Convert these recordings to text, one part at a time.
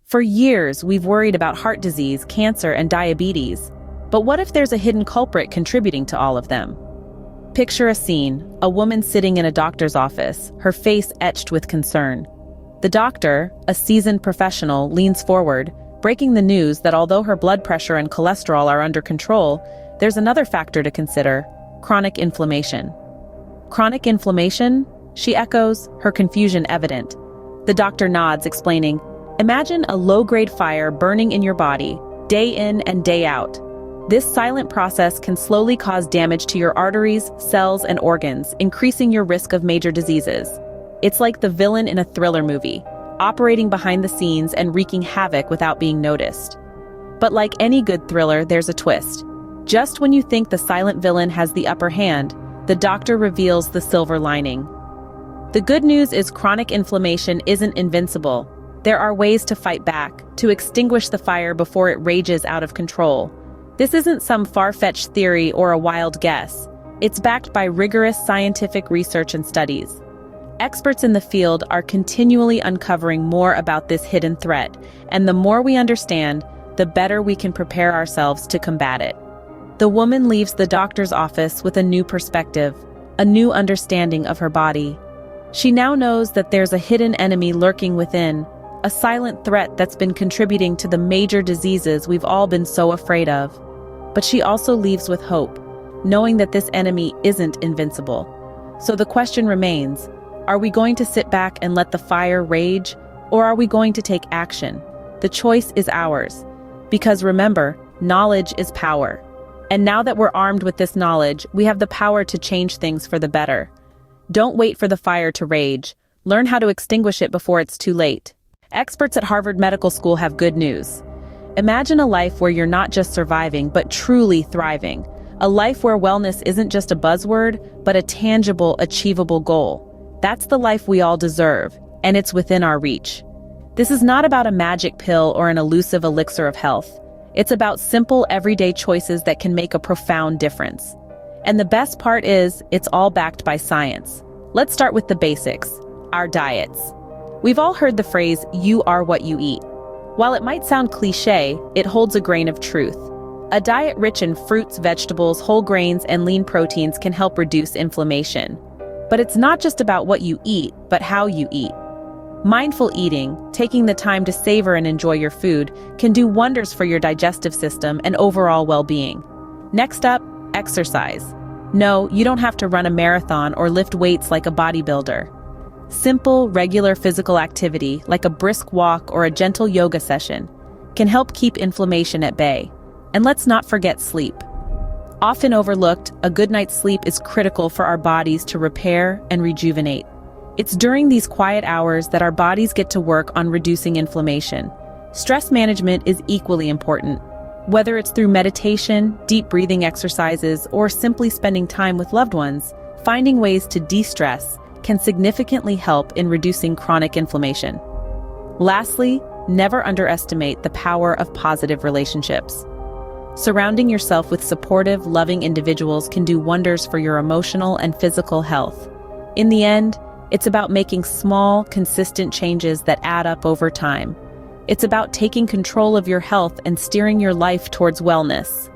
For years, we've worried about heart disease, cancer, and diabetes. But what if there's a hidden culprit contributing to all of them? Picture a scene, a woman sitting in a doctor's office, her face etched with concern. The doctor, a seasoned professional, leans forward, breaking the news that although her blood pressure and cholesterol are under control, there's another factor to consider: chronic inflammation. Chronic inflammation? She echoes, her confusion evident. The doctor nods, explaining, "Imagine a low-grade fire burning in your body, day in and day out. This silent process can slowly cause damage to your arteries, cells, and organs, increasing your risk of major diseases. It's like the villain in a thriller movie, operating behind the scenes and wreaking havoc without being noticed." But like any good thriller, there's a twist. Just when you think the silent villain has the upper hand, the doctor reveals the silver lining. The good news is chronic inflammation isn't invincible. There are ways to fight back, to extinguish the fire before it rages out of control. This isn't some far-fetched theory or a wild guess. It's backed by rigorous scientific research and studies. Experts in the field are continually uncovering more about this hidden threat, and the more we understand, the better we can prepare ourselves to combat it. The woman leaves the doctor's office with a new perspective, a new understanding of her body. She now knows that there's a hidden enemy lurking within, a silent threat that's been contributing to the major diseases we've all been so afraid of. But she also leaves with hope, knowing that this enemy isn't invincible. So the question remains, are we going to sit back and let the fire rage, or are we going to take action? The choice is ours. Because remember, knowledge is power. And now that we're armed with this knowledge, we have the power to change things for the better. Don't wait for the fire to rage. Learn how to extinguish it before it's too late. Experts at Harvard Medical School have good news. Imagine a life where you're not just surviving, but truly thriving. A life where wellness isn't just a buzzword, but a tangible, achievable goal. That's the life we all deserve, and it's within our reach. This is not about a magic pill or an elusive elixir of health. It's about simple, everyday choices that can make a profound difference. And the best part is, it's all backed by science. Let's start with the basics, our diets. We've all heard the phrase, "you are what you eat." While it might sound cliché, it holds a grain of truth. A diet rich in fruits, vegetables, whole grains, and lean proteins can help reduce inflammation. But it's not just about what you eat, but how you eat. Mindful eating, taking the time to savor and enjoy your food, can do wonders for your digestive system and overall well-being. Next up, exercise. No, you don't have to run a marathon or lift weights like a bodybuilder. Simple, regular physical activity, like a brisk walk or a gentle yoga session, can help keep inflammation at bay. And let's not forget sleep. Often overlooked, a good night's sleep is critical for our bodies to repair and rejuvenate. It's during these quiet hours that our bodies get to work on reducing inflammation. Stress management is equally important. Whether it's through meditation, deep breathing exercises, or simply spending time with loved ones, finding ways to de-stress can significantly help in reducing chronic inflammation. Lastly, never underestimate the power of positive relationships. Surrounding yourself with supportive, loving individuals can do wonders for your emotional and physical health. In the end, it's about making small, consistent changes that add up over time. It's about taking control of your health and steering your life towards wellness.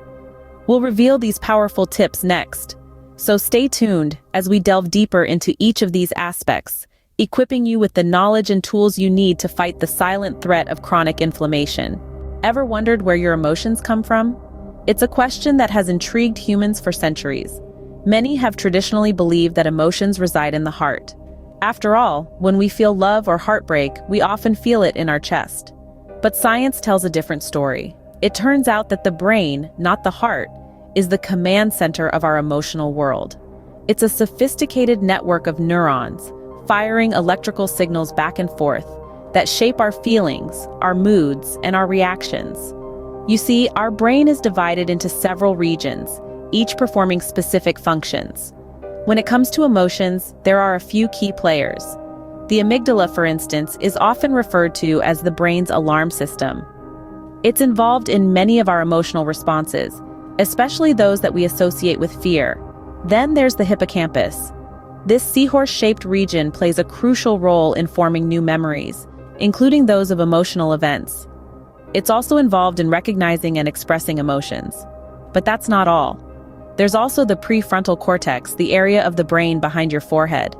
We'll reveal these powerful tips next. So stay tuned as we delve deeper into each of these aspects, equipping you with the knowledge and tools you need to fight the silent threat of chronic inflammation. Ever wondered where your emotions come from? It's a question that has intrigued humans for centuries. Many have traditionally believed that emotions reside in the heart. After all, when we feel love or heartbreak, we often feel it in our chest. But science tells a different story. It turns out that the brain, not the heart, is the command center of our emotional world. It's a sophisticated network of neurons, firing electrical signals back and forth, that shape our feelings, our moods, and our reactions. You see, our brain is divided into several regions, each performing specific functions. When it comes to emotions, there are a few key players. The amygdala, for instance, is often referred to as the brain's alarm system. It's involved in many of our emotional responses, especially those that we associate with fear. Then there's the hippocampus. This seahorse-shaped region plays a crucial role in forming new memories, including those of emotional events. It's also involved in recognizing and expressing emotions. But that's not all. There's also the prefrontal cortex, the area of the brain behind your forehead.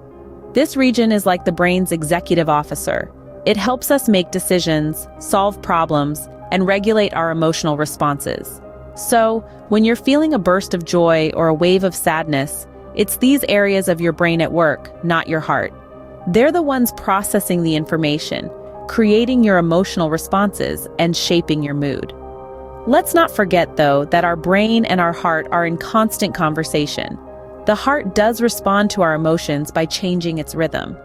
This region is like the brain's executive officer. It helps us make decisions, solve problems, and regulate our emotional responses. So, when you're feeling a burst of joy or a wave of sadness, it's these areas of your brain at work, not your heart. They're the ones processing the information, creating your emotional responses, and shaping your mood. Let's not forget, though, that our brain and our heart are in constant conversation. The heart does respond to our emotions by changing its rhythm.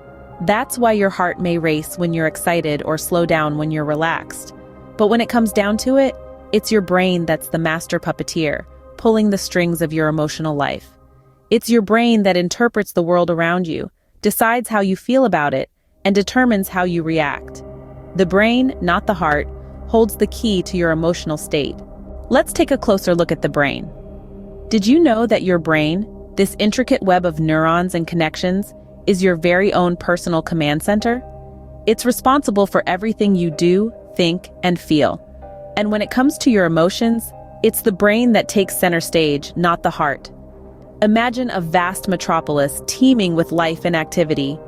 That's why your heart may race when you're excited or slow down when you're relaxed. But when it comes down to it, it's your brain that's the master puppeteer, pulling the strings of your emotional life. It's your brain that interprets the world around you, decides how you feel about it, and determines how you react. The brain, not the heart, holds the key to your emotional state. Let's take a closer look at the brain. Did you know that your brain, this intricate web of neurons and connections, is your very own personal command center? It's responsible for everything you do, think, and feel. And when it comes to your emotions, it's the brain that takes center stage, not the heart. Imagine a vast metropolis teeming with life and activity.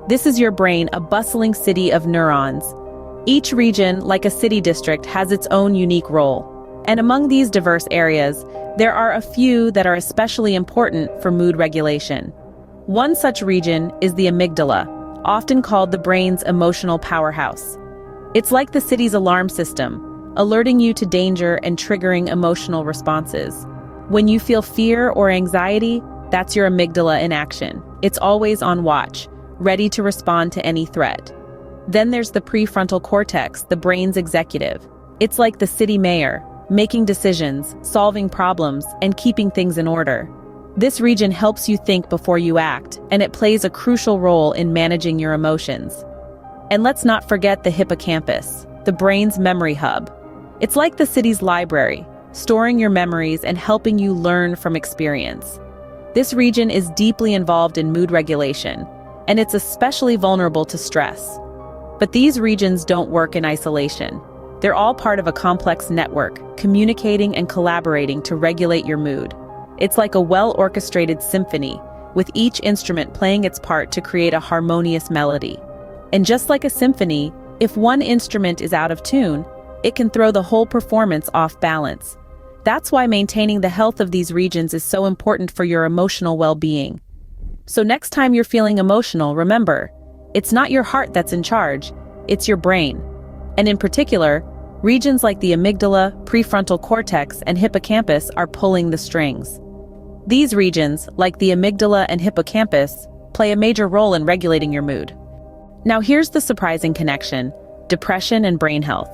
This is your brain, a bustling city of neurons. Each region, like a city district, has its own unique role. And among these diverse areas, there are a few that are especially important for mood regulation. One such region is the amygdala, often called the brain's emotional powerhouse. It's like the city's alarm system, alerting you to danger and triggering emotional responses. When you feel fear or anxiety, that's your amygdala in action. It's always on watch, ready to respond to any threat. Then there's the prefrontal cortex, the brain's executive. It's like the city mayor, making decisions, solving problems, and keeping things in order. This region helps you think before you act, and it plays a crucial role in managing your emotions. And let's not forget the hippocampus, the brain's memory hub. It's like the city's library, storing your memories and helping you learn from experience. This region is deeply involved in mood regulation, and it's especially vulnerable to stress. But these regions don't work in isolation. They're all part of a complex network, communicating and collaborating to regulate your mood. It's like a well-orchestrated symphony, with each instrument playing its part to create a harmonious melody. And just like a symphony, if one instrument is out of tune, it can throw the whole performance off balance. That's why maintaining the health of these regions is so important for your emotional well-being. So next time you're feeling emotional, remember, it's not your heart that's in charge, it's your brain. And in particular, regions like the amygdala, prefrontal cortex, and hippocampus are pulling the strings. These regions, like the amygdala and hippocampus, play a major role in regulating your mood. Now here's the surprising connection: depression and brain health.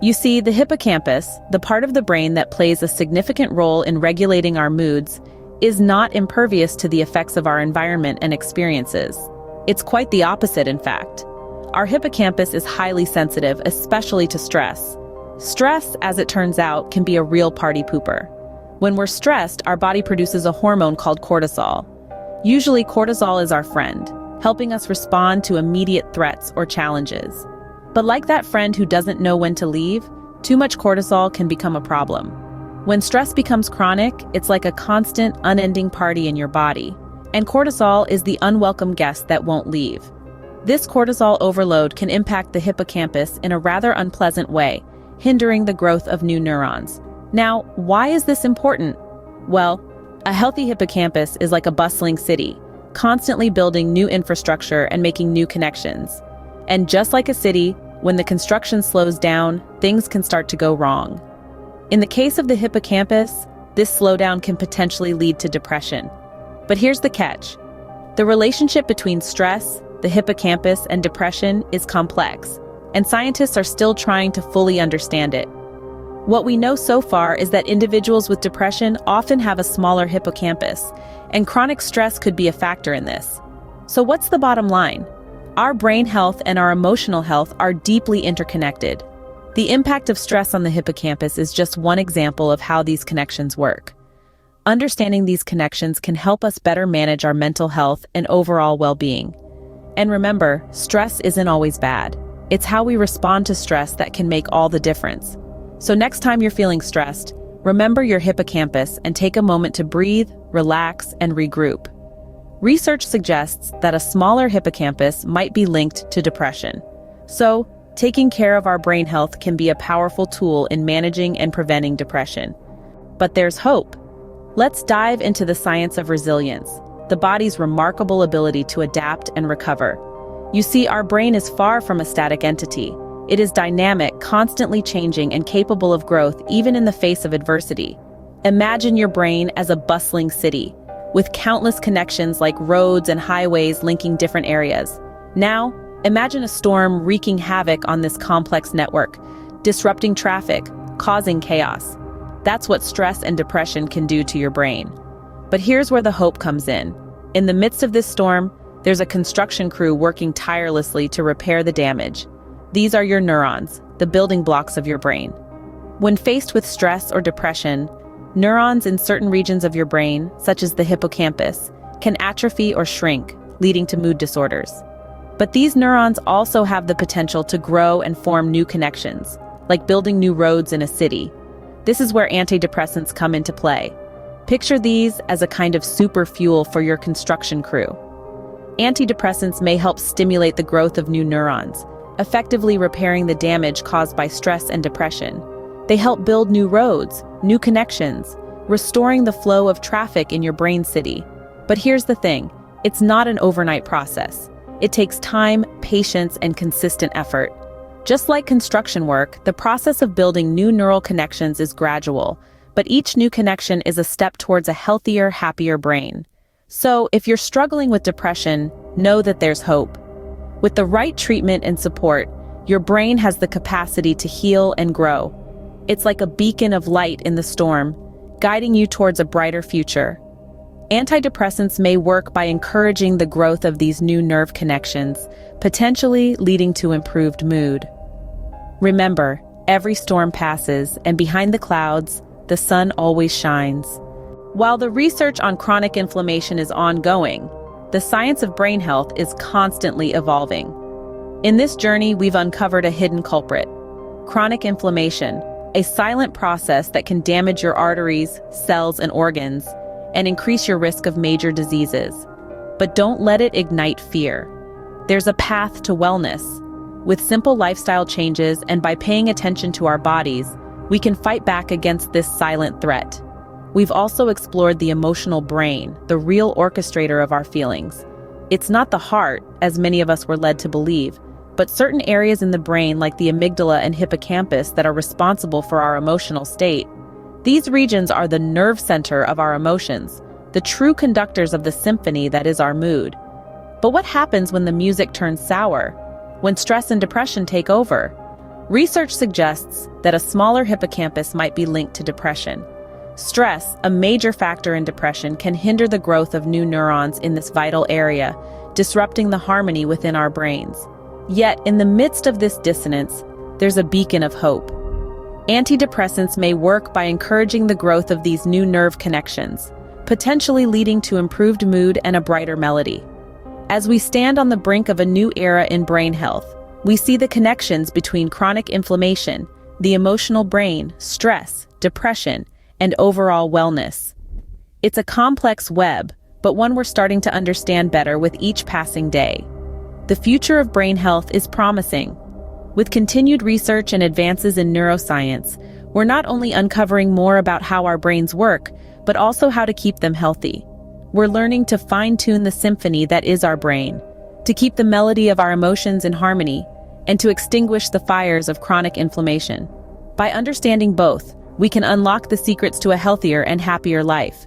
You see, the hippocampus, the part of the brain that plays a significant role in regulating our moods, is not impervious to the effects of our environment and experiences. It's quite the opposite, in fact. Our hippocampus is highly sensitive, especially to stress. Stress, as it turns out, can be a real party pooper. When we're stressed, our body produces a hormone called cortisol. Usually, cortisol is our friend, helping us respond to immediate threats or challenges. But like that friend who doesn't know when to leave, too much cortisol can become a problem. When stress becomes chronic, it's like a constant, unending party in your body. And cortisol is the unwelcome guest that won't leave. This cortisol overload can impact the hippocampus in a rather unpleasant way, hindering the growth of new neurons. Now, why is this important? Well, a healthy hippocampus is like a bustling city, constantly building new infrastructure and making new connections. And just like a city, when the construction slows down, things can start to go wrong. In the case of the hippocampus, this slowdown can potentially lead to depression. But here's the catch. The relationship between stress, the hippocampus, and depression is complex, and scientists are still trying to fully understand it. What we know so far is that individuals with depression often have a smaller hippocampus, and chronic stress could be a factor in this. So what's the bottom line? Our brain health and our emotional health are deeply interconnected. The impact of stress on the hippocampus is just one example of how these connections work. Understanding these connections can help us better manage our mental health and overall well-being. And remember, stress isn't always bad. It's how we respond to stress that can make all the difference. So next time you're feeling stressed, remember your hippocampus and take a moment to breathe, relax, and regroup. Research suggests that a smaller hippocampus might be linked to depression. So, taking care of our brain health can be a powerful tool in managing and preventing depression. But there's hope. Let's dive into the science of resilience, the body's remarkable ability to adapt and recover. You see, our brain is far from a static entity. It is dynamic, constantly changing, and capable of growth even in the face of adversity. Imagine your brain as a bustling city, with countless connections like roads and highways linking different areas. Now, imagine a storm wreaking havoc on this complex network, disrupting traffic, causing chaos. That's what stress and depression can do to your brain. But here's where the hope comes in. In the midst of this storm, there's a construction crew working tirelessly to repair the damage. These are your neurons, the building blocks of your brain. When faced with stress or depression, neurons in certain regions of your brain, such as the hippocampus, can atrophy or shrink, leading to mood disorders. But these neurons also have the potential to grow and form new connections, like building new roads in a city. This is where antidepressants come into play. Picture these as a kind of super fuel for your construction crew. Antidepressants may help stimulate the growth of new neurons, effectively repairing the damage caused by stress and depression. They help build new roads, new connections, restoring the flow of traffic in your brain city. But here's the thing, it's not an overnight process. It takes time, patience, and consistent effort. Just like construction work, the process of building new neural connections is gradual, but each new connection is a step towards a healthier, happier brain. So, if you're struggling with depression, know that there's hope. With the right treatment and support, your brain has the capacity to heal and grow. It's like a beacon of light in the storm, guiding you towards a brighter future. Antidepressants may work by encouraging the growth of these new nerve connections, potentially leading to improved mood. Remember, every storm passes, and behind the clouds, the sun always shines. While the research on chronic inflammation is ongoing, the science of brain health is constantly evolving. In this journey, we've uncovered a hidden culprit: chronic inflammation, a silent process that can damage your arteries, cells, and organs, and increase your risk of major diseases. But don't let it ignite fear. There's a path to wellness. With simple lifestyle changes and by paying attention to our bodies, we can fight back against this silent threat. We've also explored the emotional brain, the real orchestrator of our feelings. It's not the heart, as many of us were led to believe, but certain areas in the brain like the amygdala and hippocampus that are responsible for our emotional state. These regions are the nerve center of our emotions, the true conductors of the symphony that is our mood. But what happens when the music turns sour? When stress and depression take over? Research suggests that a smaller hippocampus might be linked to depression. Stress, a major factor in depression, can hinder the growth of new neurons in this vital area, disrupting the harmony within our brains. Yet, in the midst of this dissonance, there's a beacon of hope. Antidepressants may work by encouraging the growth of these new nerve connections, potentially leading to improved mood and a brighter melody. As we stand on the brink of a new era in brain health, we see the connections between chronic inflammation, the emotional brain, stress, depression, and overall wellness. It's a complex web, but one we're starting to understand better with each passing day. The future of brain health is promising. With continued research and advances in neuroscience, we're not only uncovering more about how our brains work, but also how to keep them healthy. We're learning to fine-tune the symphony that is our brain, to keep the melody of our emotions in harmony, and to extinguish the fires of chronic inflammation. By understanding both, we can unlock the secrets to a healthier and happier life.